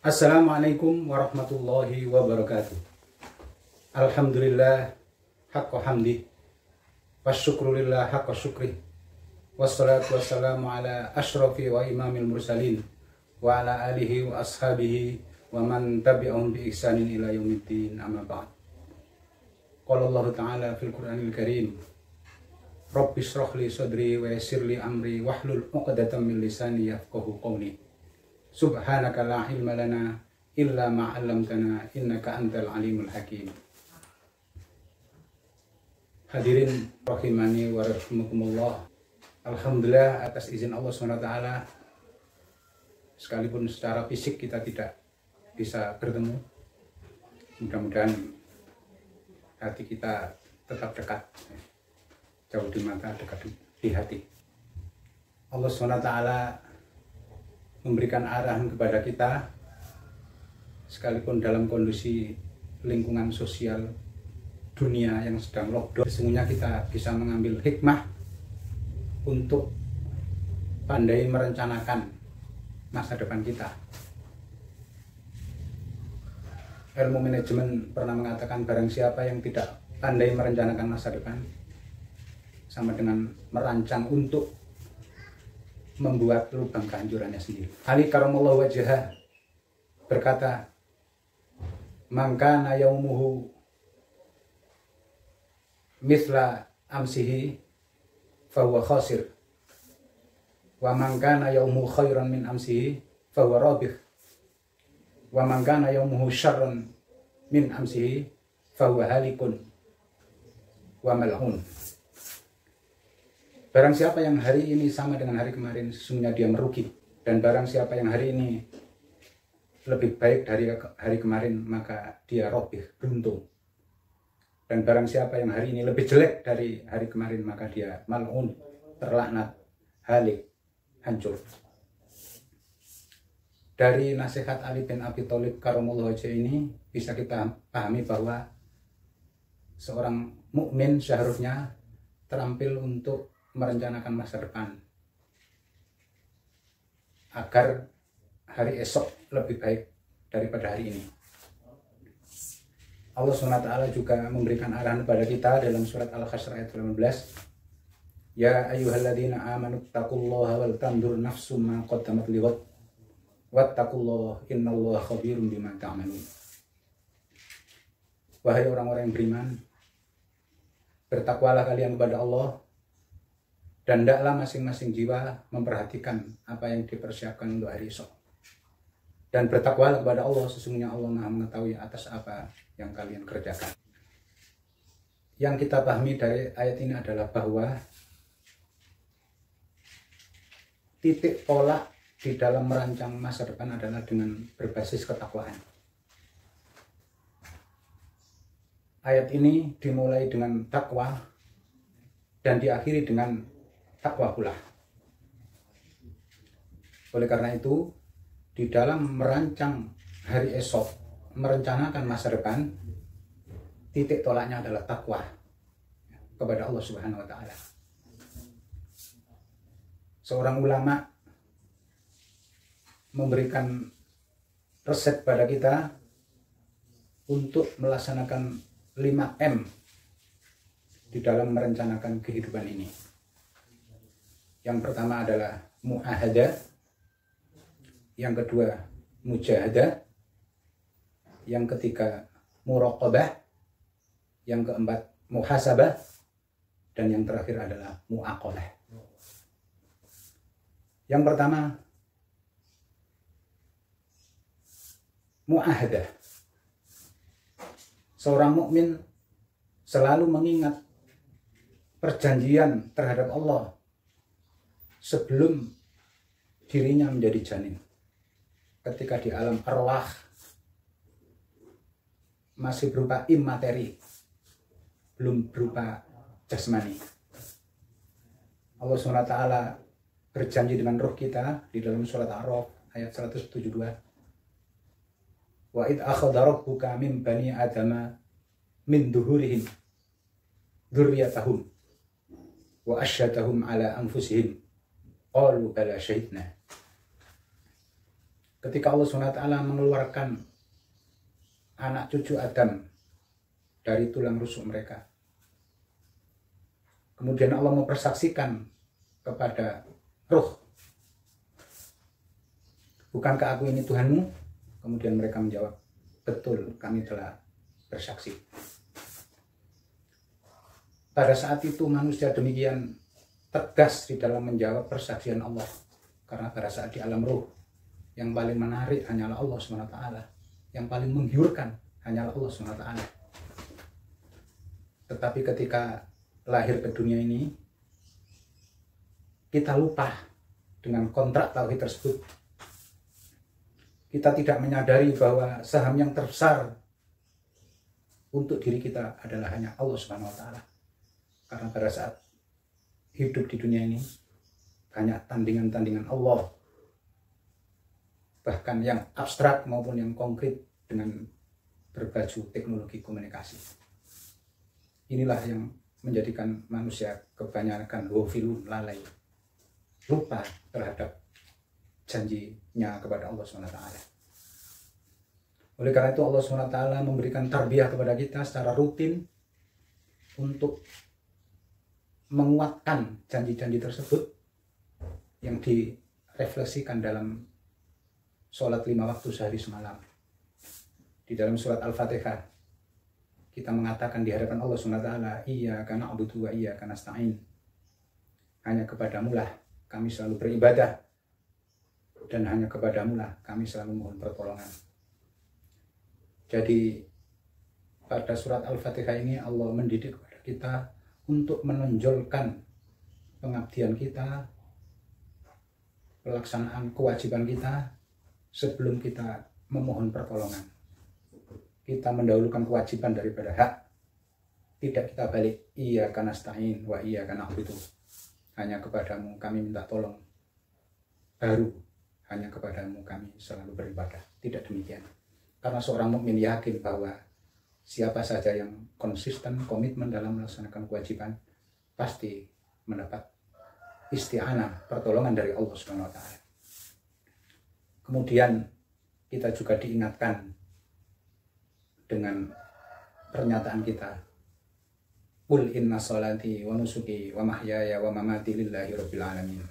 Assalamualaikum warahmatullahi wabarakatuh. Alhamdulillah haqqa hamdi wasyukrulillah haqqa syukri wassalatu wassalamu ala ashrafi wa imamil mursalin wa ala alihi wa ashabihi wa man tabi'ahum bi ihsanin ila yaumiddin, amma ba'd. Qala Allah ta'ala fil Qur'anil Karim, Rabbi shrah li sadri wa yassir li amri wahlul 'uqdatam min lisani yafqahu qawli. Subhanaka la ilma lana illa ma 'allamtana innaka antal alimul hakim. Hadirin rahimani wa rahimakumullah. Alhamdulillah atas izin Allah SWT, sekalipun secara fisik kita tidak bisa bertemu, mudah-mudahan hati kita tetap dekat, jauh di mata, dekat di hati. Allah SWT memberikan arahan kepada kita, sekalipun dalam kondisi lingkungan sosial dunia yang sedang lockdown. Sesungguhnya kita bisa mengambil hikmah untuk pandai merencanakan masa depan kita. Ilmu manajemen pernah mengatakan, barang siapa yang tidak pandai merencanakan masa depan sama dengan merancang untuk membuat lubang kehancurannya sendiri. Ali karamallahu wajhah berkata, "Man kana yaumuhu mithla amsihi fahuwa khasir, wa man kana yaumuhu khairan min amsihi fahuwa rabih, wa man kana yaumuhu syarran min amsihi fahuwa halikun wa mal'un." Barang siapa yang hari ini sama dengan hari kemarin, sesungguhnya dia merugi. Dan barang siapa yang hari ini lebih baik dari hari kemarin, maka dia robih, beruntung. Dan barang siapa yang hari ini lebih jelek dari hari kemarin, maka dia mal'un, terlaknat, halik, hancur. Dari nasihat Ali bin Abi Thalib karamallahu wajhah ini bisa kita pahami bahwa seorang mukmin seharusnya terampil untuk merencanakan masa depan agar hari esok lebih baik daripada hari ini. Allah SWT juga memberikan arahan kepada kita dalam surat Al-Hasyr ayat 18. Ya ayyuhalladzina amanu taqullaha wal tandur nafsum ma qaddamat lighad wattaqullaha innallaha khabirum bima ta'malun. Wahai orang-orang yang beriman, bertakwalah kalian kepada Allah, dan hendaklah masing-masing jiwa memperhatikan apa yang dipersiapkan untuk hari esok. Dan bertakwalah kepada Allah, sesungguhnya Allah Maha mengetahui atas apa yang kalian kerjakan. Yang kita pahami dari ayat ini adalah bahwa titik tolak di dalam merancang masa depan adalah dengan berbasis ketakwaan. Ayat ini dimulai dengan takwa dan diakhiri dengan takwa pula. Oleh karena itu, di dalam merancang hari esok, merencanakan masa depan, titik tolaknya adalah takwa kepada Allah Subhanahu wa Ta'ala. Seorang ulama memberikan resep pada kita untuk melaksanakan 5M di dalam merencanakan kehidupan ini. Yang pertama adalah mu'ahadah, yang kedua mujahadah, yang ketiga muraqabah, yang keempat muhasabah, dan yang terakhir adalah mu'aqalah. Yang pertama mu'ahadah. Seorang mukmin selalu mengingat perjanjian terhadap Allah sebelum dirinya menjadi janin. Ketika di alam arwah masih berupa imateri, belum berupa jasmani. Allah SWT berjanji dengan roh kita di dalam surat A'raf ayat 172. Wa id akhadha rabbuka min bani adama min duhurihim dzurriyyatahum wa asyhadahum ala anfusihim qalu bala syahidna. ketika Allah SWT mengeluarkan anak cucu Adam dari tulang rusuk mereka. Kemudian Allah mempersaksikan kepada ruh, bukankah aku ini Tuhanmu? Kemudian mereka menjawab, betul, kami telah bersaksi. Pada saat itu manusia demikian tegas di dalam menjawab persaksian Allah. Karena pada saat di alam ruh, yang paling menarik hanyalah Allah SWT. Yang paling menggiurkan hanyalah Allah SWT. Tetapi ketika lahir ke dunia ini, kita lupa dengan kontrak tauhid tersebut. Kita tidak menyadari bahwa saham yang terbesar untuk diri kita adalah hanya Allah SWT. Karena pada saat hidup di dunia ini banyak tandingan-tandingan Allah, bahkan yang abstrak maupun yang konkret dengan berbaju teknologi komunikasi. Inilah yang menjadikan manusia kebanyakan ghafilun, lalai, lupa terhadap janjinya kepada Allah SWT. Oleh karena itu Allah SWT memberikan tarbiyah kepada kita secara rutin untuk menguatkan janji-janji tersebut yang direfleksikan dalam sholat 5 waktu sehari semalam. Di dalam surat Al-Fatihah kita mengatakan di hadapan Allah SWT, iyyaka na'budu wa iyyaka nasta'in. Hanya kepadamu lah kami selalu beribadah, dan hanya kepadamu lah kami selalu mohon pertolongan. Jadi pada surat Al-Fatihah ini Allah mendidik kepada kita untuk menonjolkan pengabdian kita, pelaksanaan kewajiban kita sebelum kita memohon pertolongan. Kita mendahulukan kewajiban daripada hak. Tidak kita balik, iyyaka nasta'in wa iyyaka na'budu. Hanya kepadamu kami minta tolong, baru hanya kepadamu kami selalu beribadah. Tidak demikian. Karena seorang mukmin yakin bahwa siapa saja yang konsisten, komitmen dalam melaksanakan kewajiban, pasti mendapat isti'anah, pertolongan dari Allah SWT. Kemudian kita juga diingatkan dengan pernyataan kita, qul inna sholati wa nusuki wa mahyaya wa mamati lillahi rabbil alamin.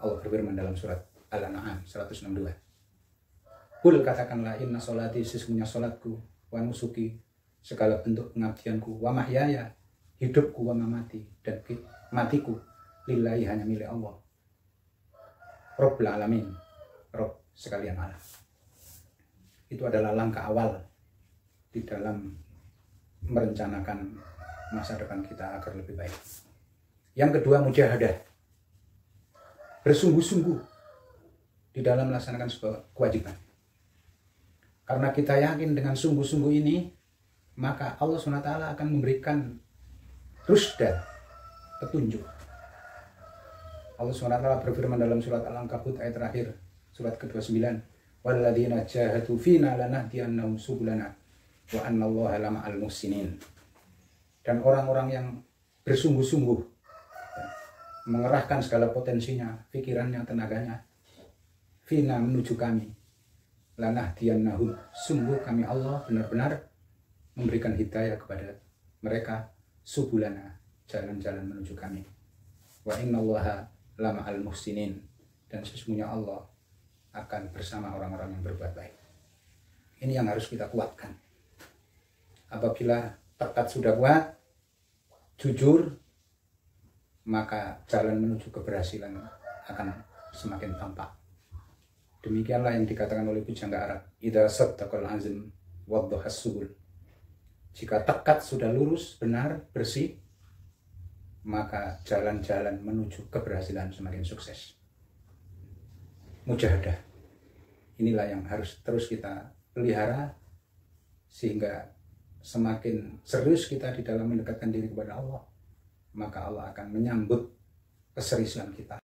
Allah berfirman dalam surat Al-An'am 162. Qul, katakanlah, inna sholati, sesungguhnya sholatku, wa nusuki, segala bentuk pengabdianku, wa mahyaya, hidupku, wa mamati, dan matiku, lillahi, hanya milik Allah, rabbil alamin, Rob sekalian alam. Itu adalah langkah awal di dalam merencanakan masa depan kita agar lebih baik. Yang kedua, mujahadah, bersungguh-sungguh di dalam melaksanakan sebuah kewajiban. Karena kita yakin dengan sungguh-sungguh ini, maka Allah SWT akan memberikan rusda, petunjuk. Allah SWT berfirman dalam surat Al-Ankabut ayat terakhir, surat ke-29, walladzina jahadu fina lanahdiyannahum subulana wa annallaha lama'al muhsinin. Dan orang-orang yang bersungguh-sungguh mengerahkan segala potensinya, pikirannya, tenaganya, fina, menuju kami, lanahdiyannahum, sungguh kami Allah benar-benar memberikan hidayah kepada mereka, subulana, jalan-jalan menuju kami, wa innallaha lama'al muhsinin, dan sesungguhnya Allah akan bersama orang-orang yang berbuat baik. Ini yang harus kita kuatkan. Apabila tekad sudah kuat, jujur, maka jalan menuju keberhasilan akan semakin tampak. Demikianlah yang dikatakan oleh pujangga Arab, idza saddaqal azm waddahas subul. Jika tekad sudah lurus, benar, bersih, maka jalan-jalan menuju keberhasilan semakin sukses. Mujahadah, inilah yang harus terus kita pelihara, sehingga semakin serius kita di dalam mendekatkan diri kepada Allah, maka Allah akan menyambut keseriusan kita.